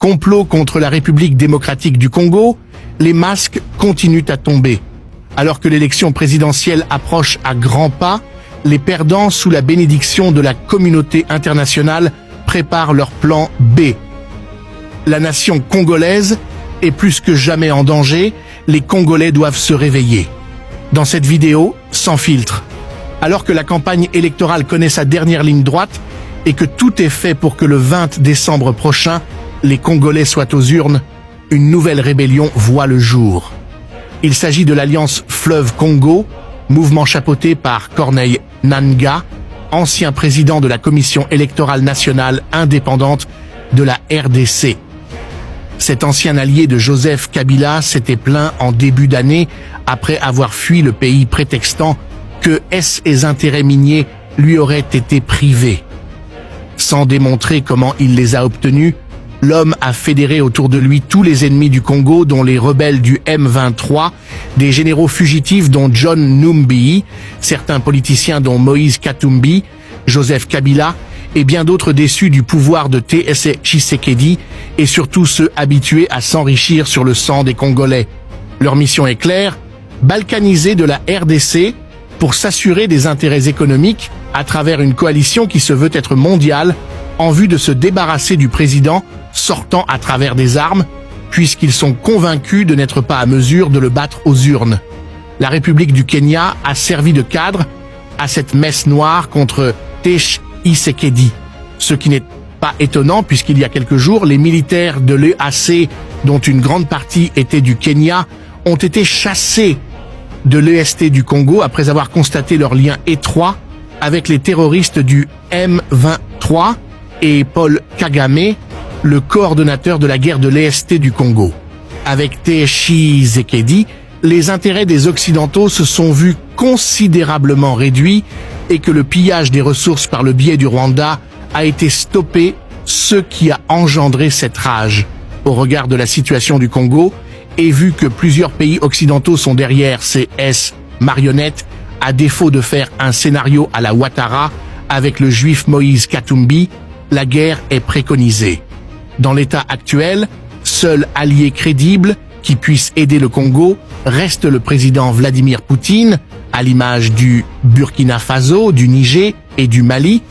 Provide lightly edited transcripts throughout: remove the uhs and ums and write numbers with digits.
Complot contre la République démocratique du Congo, les masques continuent à tomber. Alors que l'élection présidentielle approche à grands pas, les perdants, sous la bénédiction de la communauté internationale, préparent leur plan B. La nation congolaise est plus que jamais en danger, les Congolais doivent se réveiller. Dans cette vidéo, sans filtre, alors que la campagne électorale connaît sa dernière ligne droite et que tout est fait pour que le 20 décembre prochain, les Congolais soient aux urnes, une nouvelle rébellion voit le jour. Il s'agit de l'Alliance Fleuve Congo, mouvement chapeauté par Corneille Nangaa, ancien président de la Commission électorale nationale indépendante de la RDC. Cet ancien allié de Joseph Kabila s'était plaint en début d'année après avoir fui le pays prétextant que ses intérêts miniers lui auraient été privés. Sans démontrer comment il les a obtenus, l'homme a fédéré autour de lui tous les ennemis du Congo, dont les rebelles du M23, des généraux fugitifs dont John Numbi, certains politiciens dont Moïse Katumbi, Joseph Kabila, et bien d'autres déçus du pouvoir de Tshisekedi, et surtout ceux habitués à s'enrichir sur le sang des Congolais. Leur mission est claire, balkaniser de la RDC pour s'assurer des intérêts économiques à travers une coalition qui se veut être mondiale en vue de se débarrasser du président sortant à travers des armes, puisqu'ils sont convaincus de n'être pas à mesure de le battre aux urnes. La République du Kenya a servi de cadre à cette messe noire contre Tshisekedi. Ce qui n'est pas étonnant puisqu'il y a quelques jours, les militaires de l'EAC, dont une grande partie était du Kenya, ont été chassés de l'EST du Congo après avoir constaté leur lien étroit avec les terroristes du M23 et Paul Kagame, le coordonnateur de la guerre de l'EST du Congo. Avec Tshisekedi, les intérêts des Occidentaux se sont vus considérablement réduits et que le pillage des ressources par le biais du Rwanda a été stoppé, ce qui a engendré cette rage. Au regard de la situation du Congo, et vu que plusieurs pays occidentaux sont derrière ces marionnettes, à défaut de faire un scénario à la Ouattara avec le juif Moïse Katumbi, la guerre est préconisée. Dans l'état actuel, seul allié crédible qui puisse aider le Congo reste le président Vladimir Poutine, à l'image du Burkina Faso, du Niger et du Mali.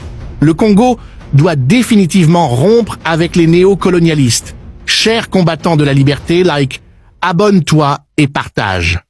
Le Congo doit définitivement rompre avec les néocolonialistes. Chers combattants de la liberté, abonne-toi et partage.